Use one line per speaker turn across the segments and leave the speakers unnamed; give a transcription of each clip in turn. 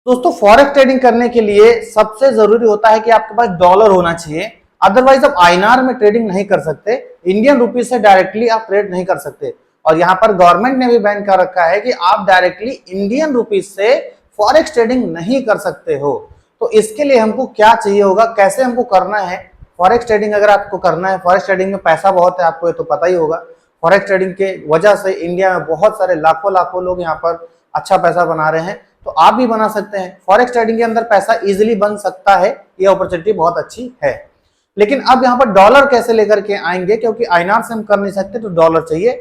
दोस्तों forex trading करने के लिए सबसे जरूरी होता है कि आपके पास डॉलर होना चाहिए। अदरवाइज आप आईएनआर में ट्रेडिंग नहीं कर सकते, इंडियन रुपीज से डायरेक्टली आप ट्रेड नहीं कर सकते। और यहाँ पर गवर्नमेंट ने भी बैन कर रखा है कि आप डायरेक्टली इंडियन रुपीज से फॉरेक्स ट्रेडिंग नहीं कर सकते हो। तो इसके लिए हमको क्या चाहिए होगा, कैसे हमको करना है फॉरेक्स ट्रेडिंग। अगर आपको करना है, फॉरेक्स ट्रेडिंग में पैसा बहुत है, आपको ये तो पता ही होगा। फॉरेक्स ट्रेडिंग के वजह से इंडिया में बहुत सारे लाखों लाखों लोग यहाँ पर अच्छा पैसा बना रहे हैं, तो आप भी बना सकते हैं। फॉरेक्स ट्रेडिंग के अंदर पैसा इजीली बन सकता है, ये अपॉर्चुनिटी बहुत अच्छी है। लेकिन अब यहाँ पर डॉलर कैसे लेकर के आएंगे, क्योंकि आईएनआर से हम कर नहीं सकते, तो डॉलर चाहिए।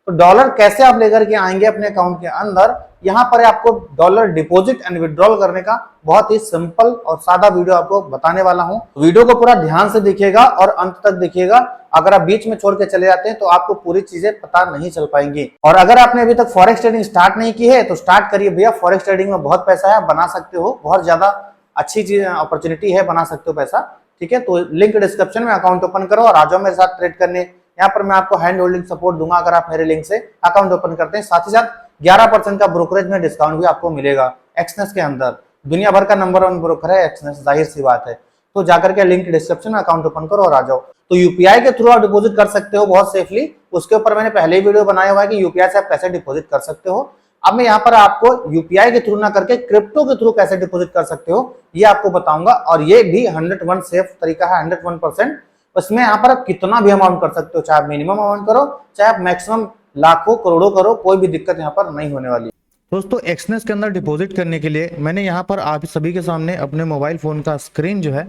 तो डॉलर कैसे आप लेकर के आएंगे अपने अकाउंट के अंदर, यहाँ पर आपको डॉलर डिपॉजिट एंड विड्रॉल करने का बहुत ही सिंपल और सादा वीडियो आपको बताने वाला हूं। वीडियो को पूरा ध्यान से देखिएगा और अंत तक देखिएगा। अगर आप बीच में छोड़ के चले जाते हैं तो आपको पूरी चीजें पता नहीं चल पाएंगी। और अगर आपने अभी तक फॉरेक्स ट्रेडिंग स्टार्ट नहीं की है तो स्टार्ट करिए भैया। फॉरेक्स ट्रेडिंग में बहुत पैसा है, आप बना सकते हो, बहुत ज्यादा अच्छी चीज अपॉर्चुनिटी है, बना सकते हो पैसा। ठीक है, तो लिंक डिस्क्रिप्शन में, अकाउंट ओपन करो और आ जाओ मेरे साथ ट्रेड करने। यहाँ पर मैं आपको हैंड होल्डिंग सपोर्ट दूंगा अगर आप मेरे लिंक से अकाउंट ओपन करते हैं। साथ ही साथ 11% का ब्रोकरेज में डिस्काउंट भी आपको मिलेगा एक्सनेस के अंदर। दुनिया भर का नंबर 1 ब्रोकर है एक्सनेस, जाहिर सी बात है। तो जाकर के लिंक डिस्क्रिप्शन में अकाउंट ओपन करो और आ जाओ। तो यूपीआई के थ्रू आप डिपॉजिट कर सकते हो बहुत सेफली। उसके ऊपर मैंने पहले ही वीडियो बनाया हुआ है कि यूपीआई से आप कैसे डिपॉजिट कर सकते हो। अब मैं यहाँ पर आपको यूपीआई के थ्रू ना करके क्रिप्टो के थ्रू कैसे डिपॉजिट कर सकते हो ये आपको बताऊंगा। और ये भी 101 सेफ तरीका है, 101%। उसमें यहाँ पर आप कितना भी अमाउंट कर सकते हो, चाहे आप मिनिमम अमाउंट करो, चाहे आप मैक्सिमम लाखों करोड़ों करो, कोई भी दिक्कत यहाँ पर नहीं होने वाली।
दोस्तों एक्सनेस के अंदर डिपॉजिट करने के लिए मैंने यहाँ पर आप सभी के सामने अपने मोबाइल फोन का स्क्रीन जो है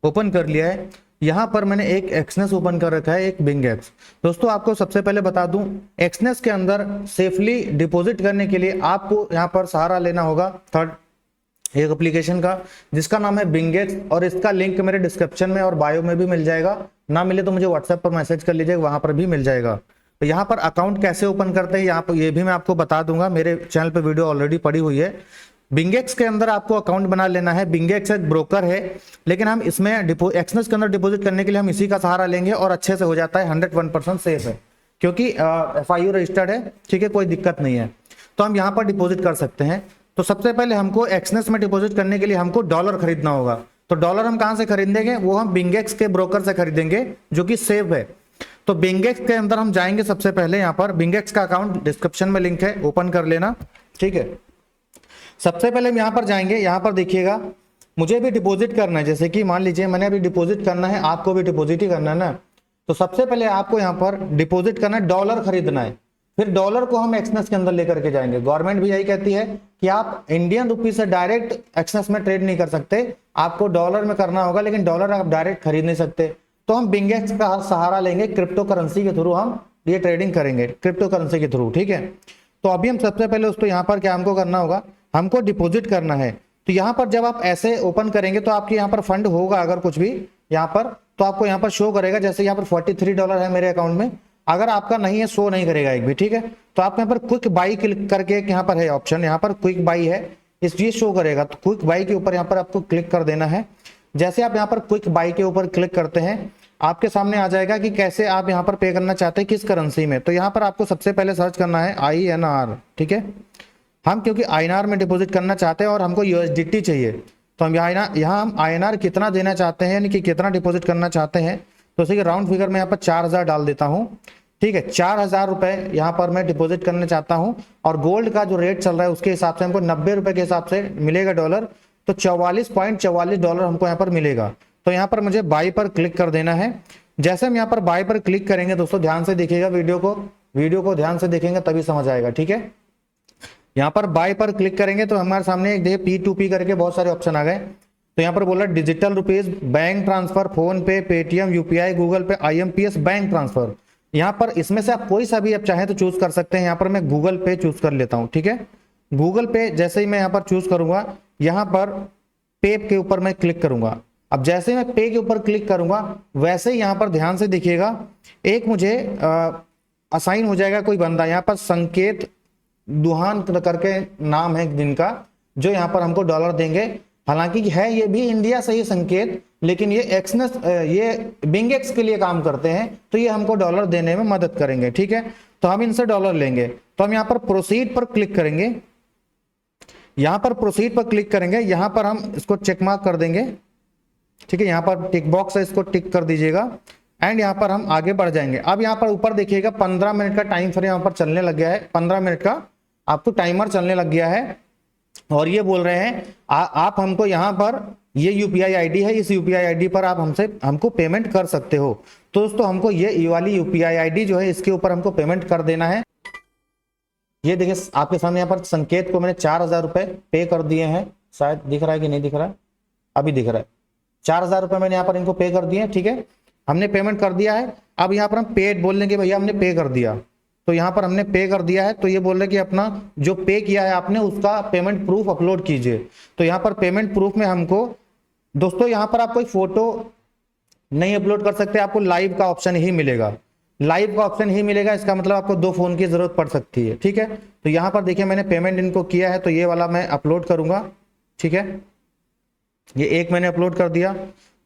ओपन कर लिया है। यहाँ पर मैंने एक एक्सनेस ओपन कर रखा है, एक बिंगेक्स। दोस्तों आपको सबसे पहले बता दूं, एक्सनेस के अंदर सेफली डिपॉजिट करने के लिए आपको यहाँ पर सहारा लेना होगा थर्ड एक एप्लीकेशन का, जिसका नाम है बिंगेक्स। और इसका लिंक मेरे डिस्क्रिप्शन में और बायो में भी मिल जाएगा। ना मिले तो मुझे व्हाट्सएप पर मैसेज कर लीजिएगा, वहां पर भी मिल जाएगा। तो यहाँ पर अकाउंट कैसे ओपन करते हैं यहाँ पर ये भी मैं आपको बता दूंगा, मेरे चैनल पे वीडियो ऑलरेडी पड़ी हुई है। बिंगेक्स के अंदर आपको अकाउंट बना लेना है। बिंगेक्स एक ब्रोकर है, लेकिन हम इसमें एक्सनेस के अंदर डिपॉजिट करने के लिए हम इसी का सहारा लेंगे और अच्छे से हो जाता है, 101% सेफ है, क्योंकि FIU रजिस्टर्ड है। ठीक है, कोई दिक्कत नहीं है। तो हम यहाँ पर डिपॉजिट कर सकते हैं। तो सबसे पहले हमको एक्सनेस में डिपॉजिट करने के लिए हमको डॉलर खरीदना होगा। तो डॉलर हम कहां से खरीदेंगे, वो हम बिंगेक्स के ब्रोकर से खरीदेंगे जो कि सेफ है। तो बिंगेक्स के अंदर हम जाएंगे। सबसे पहले यहाँ पर बिंगेक्स का अकाउंट डिस्क्रिप्शन में लिंक है, ओपन कर लेना। ठीक है, सबसे पहले हम यहाँ पर जाएंगे। यहाँ पर देखिएगा मुझे भी डिपॉजिट करना है, जैसे कि मान लीजिए मैंने अभी डिपॉजिट करना है, आपको भी डिपॉजिट ही करना है ना। तो सबसे पहले आपको यहाँ पर डिपॉजिट करना है, डॉलर खरीदना है। फिर डॉलर को हम एक्सनेस के अंदर लेकर के जाएंगे। गवर्नमेंट भी यही कहती है कि आप इंडियन रुपीज से डायरेक्ट एक्सनेस में ट्रेड नहीं कर सकते, आपको डॉलर में करना होगा। लेकिन डॉलर आप डायरेक्ट खरीद नहीं सकते, तो हम बिंगेक्स का सहारा लेंगे। क्रिप्टो करेंसी के थ्रू हम ये ट्रेडिंग करेंगे, क्रिप्टो करेंसी के थ्रू। ठीक है, तो अभी हम सबसे पहले दोस्तों यहाँ पर क्या हमको करना होगा, हमको डिपॉजिट करना है। तो यहाँ पर जब आप ऐसे ओपन करेंगे तो आपके यहाँ पर फंड होगा, अगर कुछ भी यहाँ पर, तो आपको यहाँ पर शो करेगा। जैसे यहाँ पर $43 है मेरे अकाउंट में, अगर आपका नहीं है शो नहीं करेगा एक भी। ठीक है, तो आप यहाँ पर क्विक बाई क्लिक करके, यहाँ पर है ऑप्शन, यहाँ पर क्विक बाई है, इस ये शो करेगा। तो क्विक बाई के ऊपर यहाँ पर आपको क्लिक कर देना है। जैसे आप यहाँ पर क्विक बाई के ऊपर क्लिक करते हैं, आपके सामने आ जाएगा कि कैसे आप यहाँ पर पे करना चाहते हैं, किस करेंसी में। तो यहाँ पर आपको सबसे पहले सर्च करना है INR। ठीक है, हम क्योंकि INR में डिपॉजिट करना चाहते हैं और हमको USDT चाहिए, तो हम यहाँ हम INR कितना देना चाहते हैं, यानी कि कितना डिपॉजिट करना चाहते हैं। तो उसी के राउंड फिगर में यहाँ पर 4000 डाल देता हूँ। ठीक है, 4000 रुपए यहाँ पर मैं डिपॉजिट करना चाहता हूँ। और गोल्ड का जो रेट चल रहा है उसके हिसाब से हमको 90 रुपए के हिसाब से मिलेगा डॉलर। तो $44.44 हमको यहाँ पर मिलेगा। तो यहाँ पर मुझे बाई पर क्लिक कर देना है। जैसे हम यहाँ पर बाई पर क्लिक करेंगे, दोस्तों ध्यान से देखिएगा, वीडियो को ध्यान से देखेंगे तभी समझ आएगा। ठीक है, यहाँ पर बाय पर क्लिक करेंगे तो हमारे सामने एक देखिए P2P करके बहुत सारे ऑप्शन आ गए। तो यहाँ पर बोला digital rupees, bank transfer, phone पे, पेटीएम, UPI, गूगल पे, IMPS, बैंक ट्रांसफर। यहाँ पर इसमें से आप कोई सा भी आप चाहें तो चूज कर सकते हैं। यहाँ पर मैं गूगल पे चूज कर लेता हूँ। ठीक है, गूगल पे जैसे ही मैं यहाँ पर चूज करूंगा, यहाँ पर पे के ऊपर मैं क्लिक करूंगा। अब जैसे ही मैं पे के ऊपर क्लिक करूंगा, वैसे ही यहाँ पर ध्यान से देखिएगा, एक मुझे असाइन हो जाएगा कोई बंदा। यहाँ पर संकेत दुहान करके नाम है जिनका, जो यहाँ पर हमको डॉलर देंगे। हालांकि है ये भी इंडिया से ही संकेत, लेकिन ये एक्सनेस ये बिंगेक्स के लिए काम करते हैं, तो ये हमको डॉलर देने में मदद करेंगे। ठीक है, तो हम इनसे डॉलर लेंगे। तो हम यहाँ पर प्रोसीड पर क्लिक करेंगे। यहाँ पर प्रोसीड पर क्लिक करेंगे, यहाँ पर हम इसको चेक मार्क कर देंगे, ठीक है। यहाँ पर टिक बॉक्स है, इसको टिक कर दीजिएगा एंड यहाँ पर हम आगे बढ़ जाएंगे। अब यहाँ पर ऊपर देखिएगा 15 मिनट का टाइम फ्रेम यहाँ पर चलने लग गया है, 15 मिनट का आपको टाइमर चलने लग गया है। और ये बोल रहे हैं आप हमको यहाँ पर ये यूपीआई आईडी है, इस यूपीआई आईडी पर आप हमको पेमेंट कर सकते हो। तो दोस्तों हमको ये वाली यूपीआई आईडी जो है इसके ऊपर हमको पेमेंट कर देना है। ये देखिए आपके सामने यहाँ पर संकेत को मैंने 4000 रुपए पे कर दिए हैं, शायद दिख रहा है कि नहीं दिख रहा है, अभी दिख रहा है। 4000 रुपए मैंने यहाँ पर इनको पे कर दिए हैं, ठीक है, हमने पेमेंट कर दिया है। अब यहाँ पर हम पेड बोल लेंगे, भैया हमने पे कर दिया, तो यहाँ पर हमने पे कर दिया है। तो ये बोल रहे कि अपना जो पे किया है आपने उसका पेमेंट प्रूफ अपलोड कीजिए। तो यहाँ पर पेमेंट प्रूफ में हमको दोस्तों यहाँ पर आप कोई फोटो नहीं अपलोड कर सकते, आपको लाइव का ऑप्शन ही मिलेगा, लाइव का ऑप्शन ही मिलेगा। इसका मतलब आपको 2 फोन की जरूरत पड़ सकती है, ठीक है। तो यहाँ पर देखिए मैंने पेमेंट इनको किया है, तो ये वाला मैं अपलोड करूंगा, ठीक है। ये एक मैंने अपलोड कर दिया,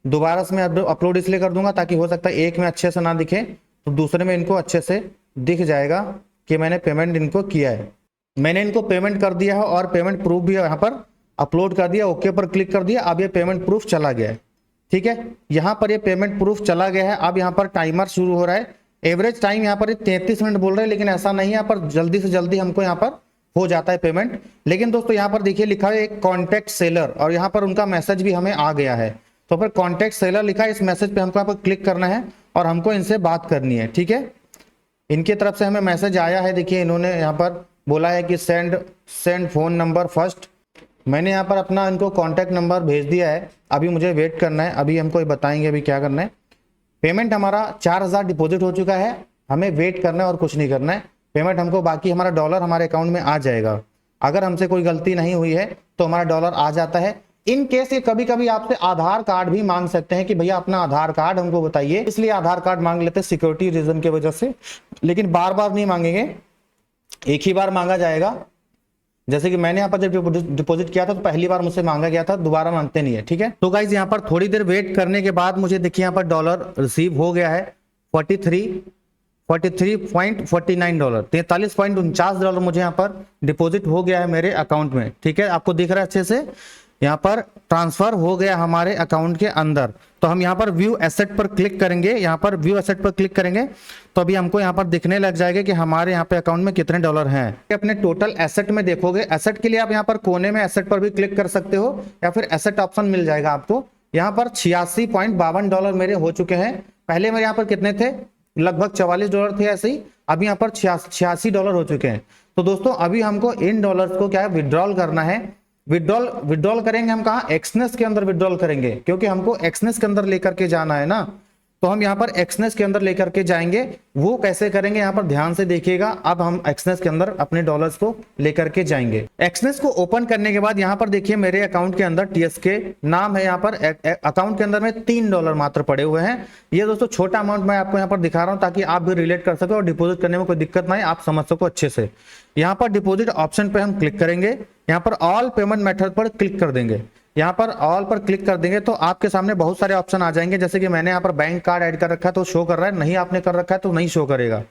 दोबारा से मैं अपलोड इसलिए कर दूंगा ताकि हो सकता है एक में अच्छे से ना दिखे, तो दूसरे में इनको अच्छे से दिख जाएगा कि मैंने पेमेंट इनको किया है। मैंने इनको पेमेंट कर दिया है और पेमेंट प्रूफ भी यहाँ पर अपलोड कर दिया, ओके पर क्लिक कर दिया। अब ये पेमेंट प्रूफ चला गया है, ठीक है। यहाँ पर ये पेमेंट प्रूफ चला गया है। अब यहाँ पर टाइमर शुरू हो रहा है। एवरेज टाइम यहाँ पर 33 मिनट बोल रहे हैं, लेकिन ऐसा नहीं है, यहाँ पर जल्दी से जल्दी हमको यहाँ पर हो जाता है पेमेंट। लेकिन दोस्तों यहाँ पर देखिए लिखा है एक कॉन्टैक्ट सेलर, और यहाँ पर उनका मैसेज भी हमें आ गया है। तो फिर कॉन्टैक्ट सेलर लिखा है, इस मैसेज पे हमको यहाँ पर क्लिक करना है और हमको इनसे बात करनी है, ठीक है। इनके तरफ से हमें मैसेज आया है, देखिए इन्होंने यहाँ पर बोला है कि सेंड फोन नंबर फर्स्ट। मैंने यहाँ पर अपना इनको कॉन्टैक्ट नंबर भेज दिया है, अभी मुझे वेट करना है, अभी हमको ये बताएंगे अभी क्या करना है। पेमेंट हमारा 4000 डिपॉजिट हो चुका है, हमें वेट करना है और कुछ नहीं करना है। पेमेंट हमको बाकी हमारा डॉलर हमारे अकाउंट में आ जाएगा। अगर हमसे कोई गलती नहीं हुई है तो हमारा डॉलर आ जाता है। इन केस ये कभी कभी आपसे आधार कार्ड भी मांग सकते हैं कि भैया अपना आधार कार्ड हमको बताइए, इसलिए आधार कार्ड मांग लेते हैं सिक्योरिटी रीजन की वजह से, लेकिन बार बार नहीं मांगेंगे, एक ही बार मांगा जाएगा। जैसे कि मैंने यहाँ पर जब डिपॉजिट किया था तो पहली बार मुझसे मांगा गया था, दोबारा मांगते नहीं है, ठीक है। तो गाइज यहाँ पर थोड़ी देर वेट करने के बाद मुझे देखिए यहाँ पर डॉलर रिसीव हो गया है 43.49 डॉलर, 43.49 डॉलर मुझे यहाँ पर डिपॉजिट हो गया है मेरे अकाउंट में, ठीक है। आपको दिख रहा है अच्छे से, यहाँ पर ट्रांसफर हो गया हमारे अकाउंट के अंदर। तो हम यहाँ पर व्यू एसेट पर क्लिक करेंगे, यहाँ पर व्यू एसेट पर क्लिक करेंगे तो अभी हमको यहाँ पर दिखने लग जाएगा कि हमारे यहाँ पे अकाउंट में कितने डॉलर हैं। अपने टोटल एसेट में देखोगे, एसेट के लिए आप यहाँ पर कोने में एसेट पर भी क्लिक कर सकते हो या फिर एसेट ऑप्शन मिल जाएगा आपको। यहाँ पर 86.52 डॉलर मेरे हो चुके हैं। पहले मेरे यहाँ पर कितने थे, लगभग 44 डॉलर थे ऐसे ही, अभी यहाँ पर 86 डॉलर हो चुके हैं। तो दोस्तों अभी हमको इन डॉलर्स को क्या है विड्रॉल करना है। विड्रॉल करेंगे हम कहाँ, एक्सनेस के अंदर विड्रॉल करेंगे, क्योंकि हमको एक्सनेस के अंदर लेकर के जाना है ना। तो हम यहाँ पर एक्सनेस के अंदर लेकर के जाएंगे। वो कैसे करेंगे यहाँ पर ध्यान से देखिएगा। अब हम एक्सनेस के अंदर अपने डॉलर्स को लेकर के जाएंगे। एक्सनेस को ओपन करने के बाद यहाँ पर देखिए मेरे अकाउंट के अंदर TSK नाम है, यहाँ पर अकाउंट के अंदर में $3 मात्र पड़े हुए हैं। ये दोस्तों छोटा अमाउंट मैं आपको यहाँ पर दिखा रहा हूँ ताकि आप भी रिलेट कर सको और डिपोजिट करने में कोई दिक्कत ना आए, आप समझ सको अच्छे से। यहाँ पर डिपोजिट ऑप्शन पे हम क्लिक करेंगे, यहाँ पर ऑल पेमेंट मेथड पर क्लिक कर देंगे। यहाँ पर ऑल पर क्लिक कर देंगे तो आपके सामने बहुत सारे ऑप्शन आ जाएंगे। जैसे कि मैंने यहाँ पर बैंक कार्ड ऐड कर रखा है तो शो कर रहा है, नहीं आपने कर रखा है तो नहीं शो करेगा,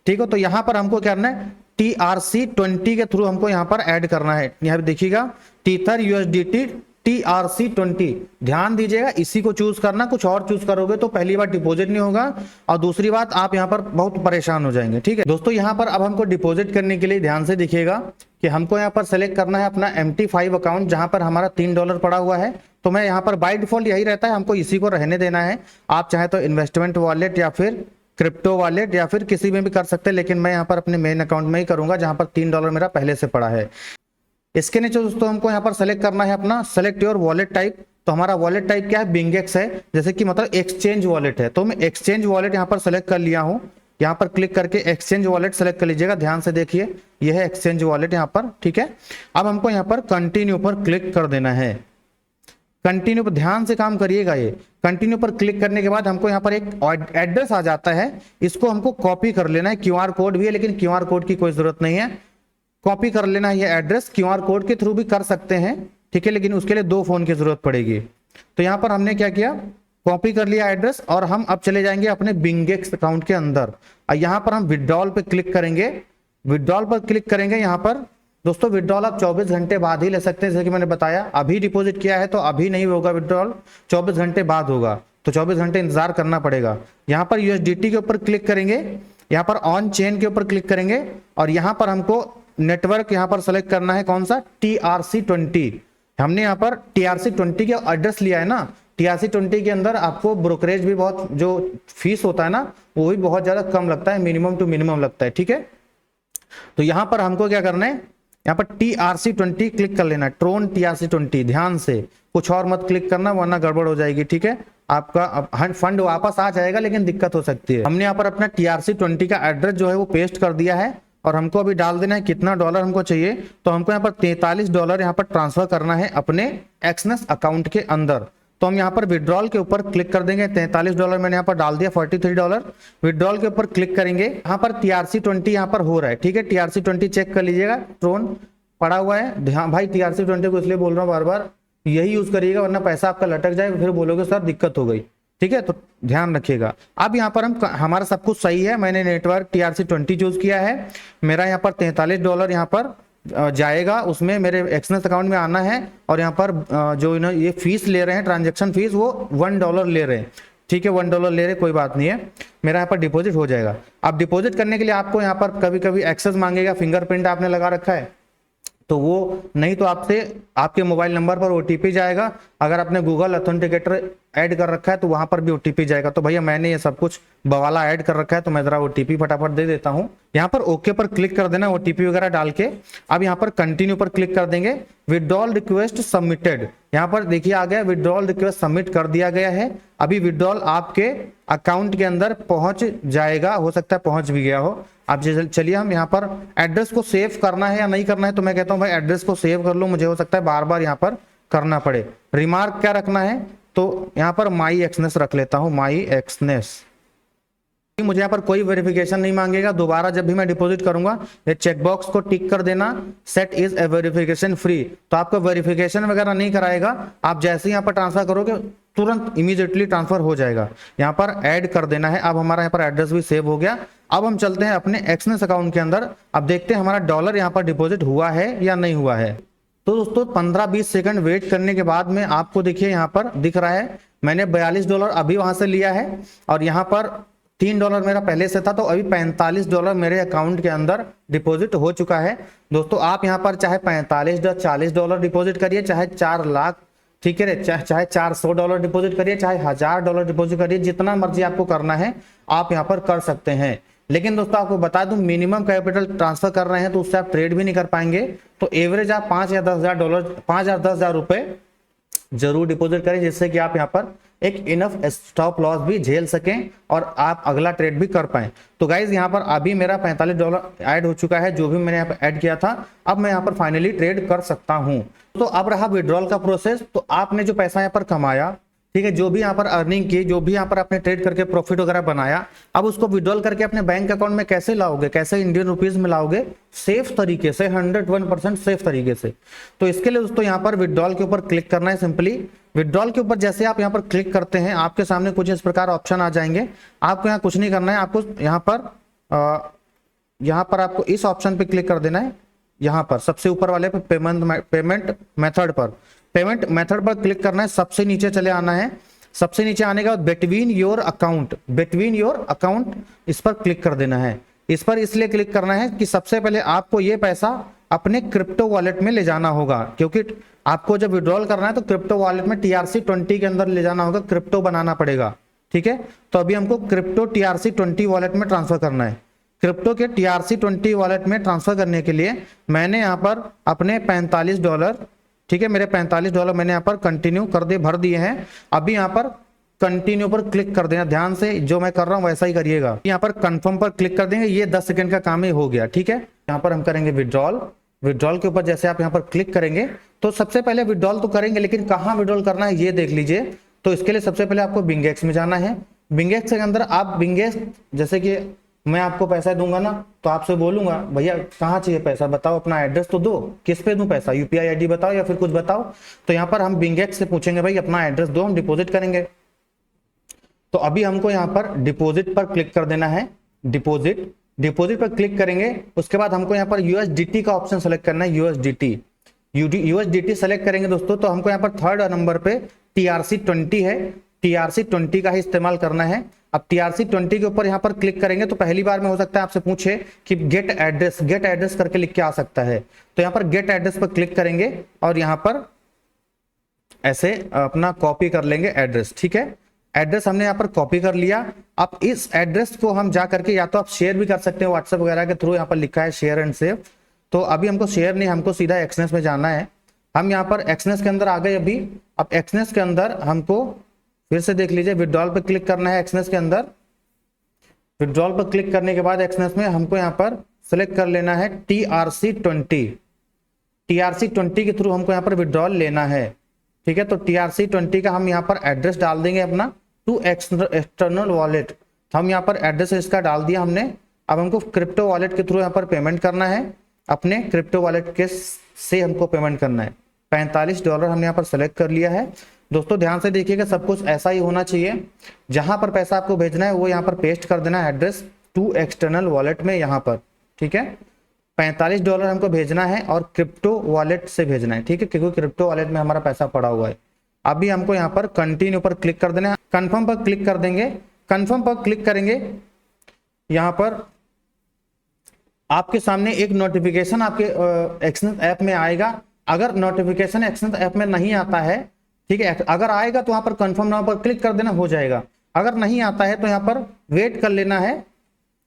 ठीक है। तो यहाँ पर हमको क्या करना है, TRC20 के थ्रू हमको यहाँ पर ऐड करना है। यहाँ पे देखिएगा टीथर USDT TRC20, ध्यान दीजिएगा इसी को चूज करना, कुछ और चूज करोगे तो पहली बार डिपॉजिट नहीं होगा और दूसरी बात आप यहाँ पर बहुत परेशान हो जाएंगे, ठीक है दोस्तों। यहाँ पर अब हमको डिपॉजिट करने के लिए ध्यान से देखिएगा कि हमको यहाँ पर सेलेक्ट करना है अपना MT5 अकाउंट जहां पर हमारा $3 पड़ा हुआ है। तो मैं यहाँ पर बाय डिफॉल्ट यही रहता है, हमको इसी को रहने देना है। आप चाहे तो इन्वेस्टमेंट वॉलेट या फिर क्रिप्टो वॉलेट या फिर किसी में भी कर सकते हैं, लेकिन मैं यहाँ पर अपने मेन अकाउंट में ही करूंगा जहां पर $3 मेरा पहले से पड़ा है। इसके नीचे दोस्तों हमको यहाँ पर सेलेक्ट करना है अपना सेलेक्ट योर वॉलेट टाइप। तो हमारा वॉलेट टाइप क्या है, बिंगेक्स है, जैसे कि मतलब एक्सचेंज वॉलेट है। तो मैं एक्सचेंज वॉलेट यहाँ पर सेलेक्ट कर लिया हूँ। यहाँ पर क्लिक करके एक्सचेंज वॉलेट सेलेक्ट कर लीजिएगा, ध्यान से देखिए यह है एक्सचेंज वॉलेट यहाँ पर, ठीक है। अब हमको यहाँ पर कंटिन्यू पर क्लिक कर देना है। कंटिन्यू पर ध्यान से काम करिएगा। ये कंटिन्यू पर क्लिक करने के बाद हमको यहाँ पर एक एड्रेस आ जाता है, इसको हमको कॉपी कर लेना है। QR कोड भी है लेकिन QR कोड की कोई जरूरत नहीं है, कॉपी कर लेना है। ये एड्रेस QR कोड के थ्रू भी कर सकते हैं, ठीक है, लेकिन उसके लिए 2 फोन की जरूरत पड़ेगी। तो यहाँ पर हमने क्या किया, कॉपी कर लिया एड्रेस और हम अब चले जाएंगे अपने बिंगेक्स अकाउंट के अंदर। यहाँ पर हम विड्रॉल पे क्लिक करेंगे, विड्रॉल पर क्लिक करेंगे। यहाँ पर दोस्तों विड्रॉल आप 24 घंटे बाद ही ले सकते हैं, जैसे कि मैंने बताया। अभी डिपॉजिट किया है तो अभी नहीं होगा विड्रॉल, 24 घंटे बाद होगा, तो 24 घंटे इंतजार करना पड़ेगा। यहाँ पर यूएसडीटी के ऊपर क्लिक करेंगे, यहाँ पर ऑन चेन के ऊपर क्लिक करेंगे और यहाँ पर हमको नेटवर्क यहाँ पर सेलेक्ट करना है, कौन सा, TRC20। हमने यहाँ पर TRC20 का एड्रेस लिया है ना। TRC20 के अंदर आपको ब्रोकरेज भी बहुत, जो फीस होता है ना, वो भी बहुत ज्यादा कम लगता है, मिनिमम टू मिनिमम लगता है, ठीक है। तो यहाँ पर हमको क्या करना है, यहाँ पर TRC20 क्लिक कर लेना है, ट्रोन TRC20। ध्यान से कुछ और मत क्लिक करना वरना गड़बड़ हो जाएगी, ठीक है। आपका फंड वापस आ जाएगा लेकिन दिक्कत हो सकती है। हमने यहाँ पर अपना TRC20 का एड्रेस जो है वो पेस्ट कर दिया है और हमको अभी डाल देना है कितना डॉलर हमको चाहिए। तो हमको यहाँ पर $43 यहाँ पर ट्रांसफर करना है अपने एक्सनेस अकाउंट के अंदर। तो हम यहाँ पर विड्रॉल के ऊपर क्लिक कर देंगे। $43 मैंने यहाँ पर डाल दिया, $43। विड्रॉल के ऊपर क्लिक करेंगे, यहाँ पर TRC20 यहाँ पर हो रहा है, ठीक है। TRC20 चेक कर लीजिएगा, ट्रोन पड़ा हुआ है। ध्यान भाई, TRC20 को इसलिए बोल रहा हूँ बार बार, यही यूज करिएगा वरना पैसा आपका लटक जाए, फिर बोलोगे सर दिक्कत हो गई, ठीक है। तो ध्यान रखिएगा। अब यहाँ पर हमारा सब कुछ सही है, मैंने नेटवर्क TRC20 चूज किया है। मेरा यहाँ पर $43 यहाँ पर जाएगा, उसमें मेरे एक्सनेस अकाउंट में आना है। और यहाँ पर जो ये फीस ले रहे हैं, ट्रांजैक्शन फीस, वो $1 ले रहे हैं, ठीक है। $1 ले रहे, कोई बात नहीं है, मेरा यहाँ पर डिपॉजिट हो जाएगा। अब डिपॉजिट करने के लिए आपको यहाँ पर कभी कभी एक्सेस मांगेगा, फिंगरप्रिंट आपने लगा रखा है तो वो नहीं, तो आपसे आपके मोबाइल नंबर पर OTP जाएगा। अगर आपने गूगल ऑथेंटिकेटर ऐड कर रखा है तो वहां पर भी OTP जाएगा। तो भैया मैंने ये सब कुछ बवाला ऐड कर रखा है तो मैं जरा OTP फटाफट दे देता हूं। यहाँ पर ओके पर क्लिक कर देना OTP वगैरह डाल के। अब यहाँ पर कंटिन्यू पर क्लिक कर देंगे। विड्रॉल रिक्वेस्ट सबमिटेड, यहाँ पर देखिए आ गया, विड्रॉल रिक्वेस्ट सबमिट कर दिया गया है। अभी विड्रॉल आपके अकाउंट के अंदर पहुंच जाएगा, हो सकता है पहुंच भी गया हो। अब चलिए हम यहाँ पर एड्रेस को सेव करना है या नहीं करना है, तो मैं कहता हूँ भाई एड्रेस को सेव कर लो, मुझे हो सकता है बार बार यहाँ पर करना पड़े। रिमार्क क्या रखना है, तो यहाँ पर माई एक्सनेस रख लेता हूँ, माई एक्सनेस। मुझे यहाँ पर कोई वेरिफिकेशन नहीं मांगेगा। दोबारा जब भी मैं डिपॉजिट करूंगा ये चेकबॉक्स को टिक कर देना, set is a verification free. तो आपको वेरिफिकेशन वगैरह नहीं कराएगा, आप जैसे ही यहाँ पर ट्रांसफर करोगे तुरंत इमीडिएटली ट्रांसफर हो जाएगा। यहाँ पर ऐड कर देना है। अब हमारा यहाँ पर एड्रेस भी सेव हो गया। अब हम चलते हैं अपने एक्सनेस अकाउंट के अंदर। अब देखते हैं हमारा डॉलर यहाँ पर डिपॉजिट हुआ है या नहीं हुआ है। तो दोस्तों 15-20 सेकंड वेट करने के बाद में आपको देखिए यहाँ पर दिख रहा है, मैंने $42 अभी वहां से लिया है और यहाँ पर $3 मेरा पहले से था, तो अभी $45 मेरे अकाउंट के अंदर डिपॉजिट हो चुका है। दोस्तों आप यहाँ पर चाहे $40 डिपॉजिट करिए, चाहे 4 लाख, ठीक है, चाहे $400 डिपॉजिट करिए, चाहे $1000 डिपॉजिट करिए, जितना मर्जी आपको करना है आप यहाँ पर कर सकते हैं। लेकिन दोस्तों आपको बता दूं, मिनिमम कैपिटल ट्रांसफर कर रहे हैं तो उससे आप ट्रेड भी नहीं कर पाएंगे। तो एवरेज आप $5,000 या $10,000 रुपए जरूर डिपॉजिट करें, जिससे कि आप यहाँ पर एक इनफ स्टॉप लॉस भी झेल सकें और आप अगला ट्रेड भी कर पाएं। तो गाइज यहाँ पर अभी मेरा $45 ऐड हो चुका है, जो भी मैंने यहाँ पर ऐड किया था। अब मैं यहाँ पर फाइनली ट्रेड कर सकता हूं। तो अब रहा विड्रॉल का प्रोसेस। तो आपने जो पैसा यहाँ पर कमाया, ठीक है, जो भी यहाँ पर अर्निंग की, जो भी यहाँ पर आपने ट्रेड करके प्रॉफिट वगैरह बनाया, अब उसको विड्रॉल करके अपने बैंक अकाउंट में कैसे लाओगे, कैसे इंडियन रुपीज में लाओगे, सेफ तरीके से, 101% सेफ तरीके से। तो इसके लिए दोस्तों यहाँ पर विड्रॉल के ऊपर क्लिक करना है। सिंपली विड्रॉल के ऊपर जैसे आप यहाँ पर क्लिक करते हैं, आपके सामने कुछ इस प्रकार ऑप्शन आ जाएंगे। आपको यहाँ कुछ नहीं करना है, आपको यहाँ पर आपको इस ऑप्शन पे क्लिक कर देना है। यहाँ पर सबसे ऊपर वाले पे पेमेंट मेथड पर क्लिक करना है। सबसे नीचे चले आना है। सबसे नीचे आने के बाद बिटवीन योर अकाउंट इस पर क्लिक कर देना है। इस पर इसलिए क्लिक करना है कि सबसे पहले आपको ये पैसा अपने क्रिप्टो वॉलेट में ले जाना होगा, क्योंकि आपको जब विड्रॉल करना है तो क्रिप्टो वॉलेट में TRC20 के अंदर ले जाना होगा, क्रिप्टो बनाना पड़ेगा, ठीक है। तो अभी हमको क्रिप्टो TRC20 वॉलेट में ट्रांसफर करना है। क्रिप्टो के TRC20 वॉलेट में ट्रांसफर करने के लिए मैंने यहाँ पर अपने $45, ठीक है, मेरे $45 मैंने यहाँ पर कंटिन्यू कर दिए, भर दिए हैं। अभी यहाँ पर कंटिन्यू पर क्लिक कर देना। ध्यान से जो मैं कर रहा हूँ वैसा ही करिएगा। यहाँ पर कंफर्म पर क्लिक कर देंगे। ये 10 सेकंड का काम ही हो गया, ठीक है। यहाँ पर हम करेंगे विड्रॉल के ऊपर जैसे आप यहाँ पर क्लिक करेंगे तो सबसे पहले विड्रॉल तो करेंगे, लेकिन कहाँ विड्रॉल करना है ये देख लीजिए। तो इसके लिए सबसे पहले आपको बिंगेक्स में जाना है। बिंगेक्स के अंदर आप बिंगेक्स, जैसे कि मैं आपको पैसा दूंगा ना, तो आपसे बोलूंगा भैया कहाँ चाहिए पैसा, बताओ, अपना एड्रेस तो दो, किस पे दूं पैसा, UPI ID बताओ या फिर कुछ बताओ। तो यहाँ पर हम बिंगेक्स से पूछेंगे भाई अपना एड्रेस दो, हम डिपॉजिट करेंगे। तो अभी हमको यहाँ पर डिपॉजिट पर क्लिक कर देना है। डिपॉजिट डिपॉजिट पर क्लिक करेंगे, उसके बाद हमको यहाँ पर यूएसडीटी का ऑप्शन सेलेक्ट करना है, यूएसडीटी सेलेक्ट करेंगे दोस्तों, तो हमको यहाँ पर थर्ड नंबर पे TRC20 है, TRC20 का ही इस्तेमाल करना है। अब TRC20 के ऊपर यहाँ पर क्लिक करेंगे तो पहली बार में हो सकता है आपसे पूछे कि गेट एड्रेस करके लिख के आ सकता है, तो यहाँ पर गेट एड्रेस पर क्लिक करेंगे और यहाँ पर ऐसे अपना कॉपी कर लेंगे एड्रेस। ठीक है, एड्रेस हमने यहाँ पर कॉपी कर लिया। अब इस एड्रेस को हम जा करके या तो आप शेयर भी कर सकते हैं व्हाट्सएप वगैरह के थ्रू, यहाँ पर लिखा है शेयर एंड सेव, तो अभी हमको शेयर नहीं, हमको सीधा एक्सनेस में जाना है। हम यहाँ पर एक्सनेस के अंदर आ गए अभी। अब एक्सनेस के अंदर हमको फिर से देख लीजिए, विड्रॉल पर क्लिक करना है एक्सनेस के अंदर। विड्रॉल पर क्लिक करने के बाद एक्सनेस में हमको यहाँ पर सिलेक्ट कर लेना है TRC20 के थ्रू हमको यहाँ पर विड्रॉल लेना है। ठीक है, तो TRC20 का हम यहाँ पर एड्रेस डाल देंगे अपना टू एक्सटर्नल वॉलेट, तो हम यहाँ पर एड्रेस इसका डाल दिया हमने। अब हमको क्रिप्टो वॉलेट के थ्रू यहाँ पर पेमेंट करना है, अपने क्रिप्टो वॉलेट के से हमको पेमेंट करना है। $45 हमने यहाँ पर सेलेक्ट कर लिया है। दोस्तों ध्यान से देखिएगा, सब कुछ ऐसा ही होना चाहिए, जहां पर पैसा आपको भेजना है वो यहाँ पर पेस्ट कर देना है एड्रेस टू एक्सटर्नल वॉलेट में यहाँ पर। ठीक है, $45 हमको भेजना है और क्रिप्टो वॉलेट से भेजना है। ठीक है, क्योंकि क्रिप्टो वॉलेट में हमारा पैसा पड़ा हुआ है। अभी हमको यहाँ पर कंटिन्यू पर क्लिक कर देना है, कंफर्म पर क्लिक कर देंगे। कंफर्म पर क्लिक करेंगे, यहाँ पर आपके सामने एक नोटिफिकेशन आपके एक्सनेस ऐप में आएगा। अगर नोटिफिकेशन एक्सनेस ऐप में नहीं आता है, ठीक है, अगर आएगा तो यहाँ पर कंफर्म नाउ पर क्लिक कर देना, हो जाएगा। अगर नहीं आता है तो यहाँ पर वेट कर लेना है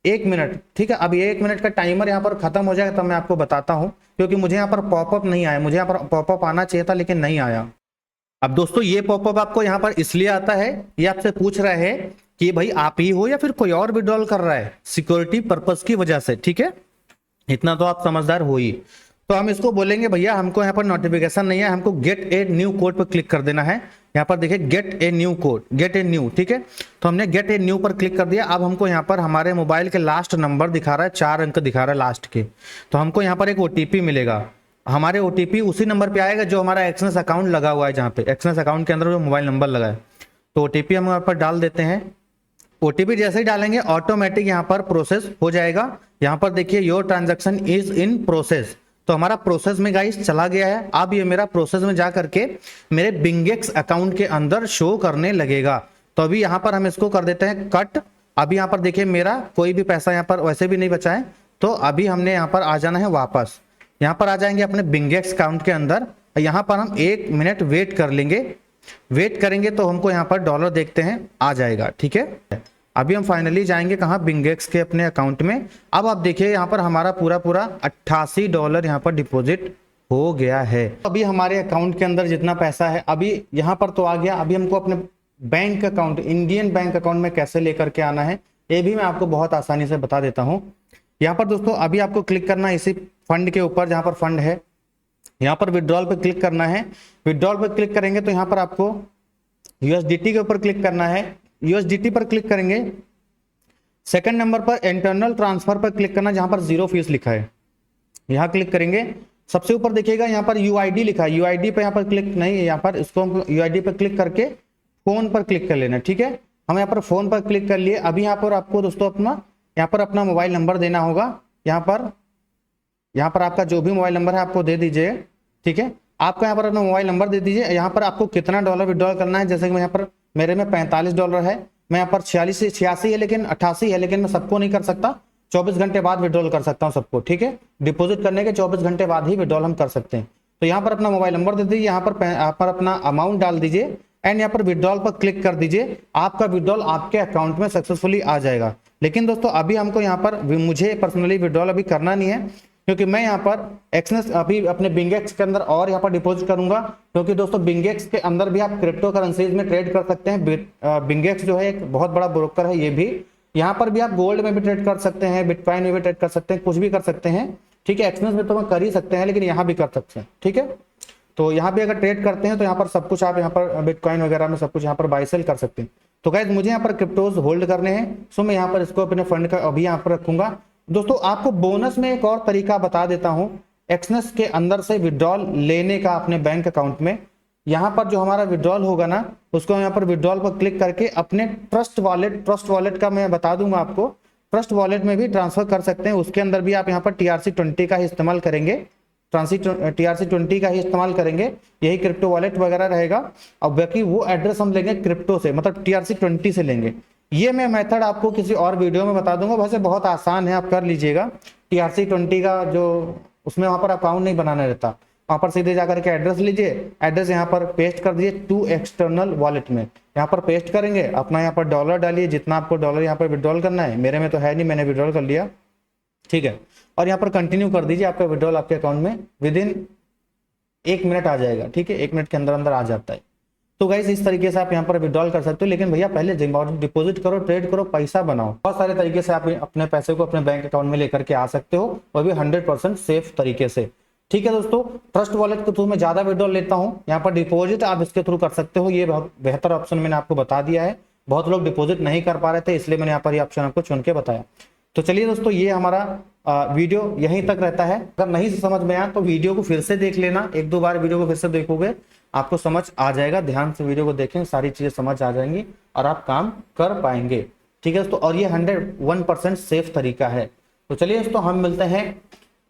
1 मिनट। ठीक है, अब ये 1 मिनट का टाइमर यहाँ पर खत्म हो जाएगा तब मैं आपको बताता हूँ, क्योंकि मुझे यहाँ पर पॉपअप नहीं आया, मुझे यहाँ पर पॉपअप आना चाहिए था लेकिन नहीं आया। अब दोस्तों ये पॉपअप आपको यहाँ पर इसलिए आता है, ये आपसे पूछ रहा है कि भाई आप ही हो या फिर कोई और विड्रॉल कर रहा है, सिक्योरिटी पर्पस की वजह से। ठीक है, इतना तो आप समझदार हो ही। तो हम इसको बोलेंगे भैया हमको यहाँ पर नोटिफिकेशन नहीं है, हमको गेट ए न्यू कोड पर क्लिक कर देना है। यहाँ पर देखिए gate a new code, gate a new. ठीक है, तो हमने गेट ए न्यू पर क्लिक कर दिया। अब हमको यहाँ पर हमारे मोबाइल के लास्ट नंबर दिखा रहा है, 4 अंक दिखा रहा है लास्ट के, तो हमको यहाँ पर एक OTP मिलेगा। हमारे OTP उसी नंबर पे आएगा जो हमारा एक्सनेस अकाउंट लगा हुआ है, जहाँ पे एक्सनेस अकाउंट के अंदर जो मोबाइल नंबर लगा है, तो OTP हम यहाँ पर डाल देते हैं। OTP जैसे ही डालेंगे ऑटोमेटिक यहाँ पर प्रोसेस हो जाएगा। यहाँ पर देखिए your transaction is in process, तो हमारा प्रोसेस में गाइस चला गया है। अब ये मेरा प्रोसेस में जा करके मेरे बिंगेक्स अकाउंट के अंदर शो करने लगेगा। तो अभी यहाँ पर हम इसको कर देते हैं कट। अभी यहाँ पर देखिए मेरा कोई भी पैसा यहाँ पर वैसे भी नहीं बचा है, तो अभी हमने यहाँ पर आ जाना है वापस। यहाँ पर आ जाएंगे अपने बिंगेक्स अकाउंट के अंदर। यहाँ पर हम 1 मिनट वेट कर लेंगे, वेट करेंगे तो हमको यहाँ पर डॉलर देखते हैं आ जाएगा। ठीक है, अभी हम फाइनली जाएंगे कहाँ, बिंगेक्स के अपने अकाउंट में। अब आप देखिए यहाँ पर हमारा पूरा $88 यहाँ पर डिपॉजिट हो गया है। अभी हमारे अकाउंट के अंदर जितना पैसा है अभी यहाँ पर तो आ गया। अभी हमको अपने bank account, Indian bank account में कैसे लेकर के आना है ये भी मैं आपको बहुत आसानी से बता देता हूँ। यहाँ पर दोस्तों अभी आपको क्लिक करना है इसी फंड के ऊपर, जहाँ पर फंड है, यहाँ पर विड्रॉल पे क्लिक करना है। विड्रॉल पे क्लिक करेंगे तो यहाँ पर आपको USDT के ऊपर क्लिक करना है। USDT पर क्लिक करेंगे, सेकंड नंबर पर इंटरनल ट्रांसफर पर क्लिक करना, जहां पर 0 फीस लिखा है, यहां क्लिक करेंगे। सबसे ऊपर देखिएगा यहाँ पर UID लिखा है, UID पे यहाँ पर क्लिक नहीं है, यहाँ पर इसको UID पर क्लिक करके फोन पर क्लिक कर लेना। ठीक है, हम यहाँ पर फोन पर क्लिक कर लिए। अभी यहाँ पर आपको दोस्तों यहाँ पर अपना मोबाइल नंबर देना होगा। यहाँ पर आपका जो भी मोबाइल नंबर है आपको दे दीजिए। ठीक है, आपका यहाँ पर अपना मोबाइल नंबर दे दीजिए। यहाँ पर आपको कितना डॉलर विड्रॉल करना है, जैसे कि मैं यहाँ पर मेरे में $45 है, मैं यहाँ पर 86 है लेकिन 88 है, लेकिन मैं सबको नहीं कर सकता, 24 घंटे बाद विड्रॉल कर सकता हूँ सबको। ठीक है, डिपॉजिट करने के 24 घंटे बाद ही विड्रॉल हम कर सकते हैं। तो यहाँ पर अपना मोबाइल नंबर दे दीजिए, यहाँ पर अपना अमाउंट डाल दीजिए एंड यहाँ पर विड्रॉल पर क्लिक कर दीजिए। आपका विड्रॉल आपके अकाउंट में सक्सेसफुली आ जाएगा। लेकिन दोस्तों अभी हमको यहाँ पर मुझे पर्सनली विड्रॉल अभी करना नहीं है, क्योंकि मैं यहाँ पर एक्सनेस अभी अपने बिंगेक्स के अंदर और यहाँ पर डिपॉजिट करूंगा। क्योंकि दोस्तों बिंगेक्स के अंदर भी आप क्रिप्टो करेंसीज में ट्रेड कर सकते हैं। बिंगेक्स जो है एक बहुत बड़ा ब्रोकर है, ये भी यहाँ पर भी आप गोल्ड में भी ट्रेड कर सकते हैं, बिटकॉइन में भी ट्रेड कर सकते हैं, कुछ भी कर सकते हैं। ठीक है, एक्सनेस में तो हम कर ही सकते हैं, लेकिन यहाँ भी कर सकते हैं। ठीक है, तो यहाँ भी अगर ट्रेड करते हैं तो यहाँ पर सब कुछ आप यहाँ पर बिटकॉइन वगैरह में सब कुछ यहाँ पर बाय सेल कर सकते हैं। तो गाइस मुझे यहाँ पर क्रिप्टोज होल्ड करने हैं, सो मैं यहाँ पर इसको अपने फंड का अभी यहाँ पर रखूंगा। दोस्तों आपको बोनस में एक और तरीका बता देता हूं, एक्सनेस के अंदर से विड्रॉल लेने का अपने बैंक अकाउंट में। यहाँ पर जो हमारा विड्रॉल होगा ना, उसको यहाँ पर विड्रॉल पर क्लिक करके अपने ट्रस्ट वॉलेट का मैं बता दूंगा आपको, ट्रस्ट वॉलेट में भी ट्रांसफर कर सकते हैं। उसके अंदर भी आप यहाँ पर TRC20 का ही इस्तेमाल करेंगे, TRC20 का ही इस्तेमाल करेंगे, यही क्रिप्टो वॉलेट वगैरह रहेगा। अब बाकी वो एड्रेस हम लेंगे क्रिप्टो से, मतलब TRC20 से लेंगे। ये मैं मेथड आपको किसी और वीडियो में बता दूंगा। वैसे बहुत आसान है, आप कर लीजिएगा। TRC20 का जो उसमें वहां पर अकाउंट नहीं बनाना रहता, वहां पर सीधे जाकर के एड्रेस लीजिए, एड्रेस यहाँ पर पेस्ट कर दीजिए टू एक्सटर्नल वॉलेट में, यहाँ पर पेस्ट करेंगे, अपना यहाँ पर डॉलर डालिए, जितना आपको डॉलर यहाँ पर विड्रॉल करना है। मेरे में तो है नहीं, मैंने विड्रॉल कर लिया, ठीक है। और यहाँ पर कंटिन्यू कर दीजिए, आपका विड्रॉल आपके अकाउंट में विद इन 1 मिनट आ जाएगा, ठीक है, 1 मिनट के अंदर अंदर आ जाता है। तो गाइस इस तरीके से आप यहाँ पर विड्रॉल कर सकते हो। लेकिन भैया पहले डिपॉजिट करो, ट्रेड करो, पैसा बनाओ। बहुत सारे तरीके से आप अपने पैसे को अपने बैंक अकाउंट में लेकर के आ सकते हो, वो भी 100% सेफ तरीके से, ठीक है दोस्तों। ट्रस्ट वॉलेट के थ्रू मैं ज्यादा विड्रॉल लेता हूँ, यहाँ पर डिपॉजिट आप इसके थ्रू कर सकते हो, ये बहुत बेहतर ऑप्शन मैंने आपको बता दिया है। बहुत लोग डिपॉजिट नहीं कर पा रहे थे, इसलिए मैंने यहाँ पर ये ऑप्शन आपको चुन के बताया। तो चलिए दोस्तों, ये हमारा वीडियो यहीं तक रहता है। अगर नहीं समझ में आया तो वीडियो को फिर से देख लेना, 1-2 बार वीडियो को फिर से देखोगे, आपको समझ आ जाएगा। ध्यान से वीडियो को देखें, सारी चीजें समझ आ जाएंगी और आप काम कर पाएंगे, ठीक है दोस्तों। और ये 101% सेफ तरीका है। तो चलिए दोस्तों, हम मिलते हैं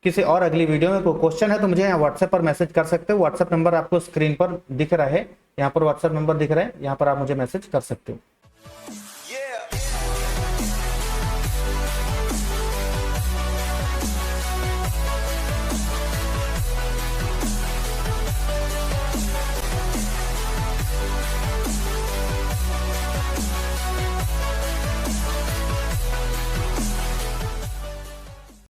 किसी और अगली वीडियो में। कोई क्वेश्चन है तो मुझे यहाँ व्हाट्सएप पर मैसेज कर सकते हो। व्हाट्सएप नंबर आपको स्क्रीन पर दिख रहा है, यहाँ पर व्हाट्सएप नंबर दिख रहा है, यहाँ पर आप मुझे मैसेज कर सकते हो।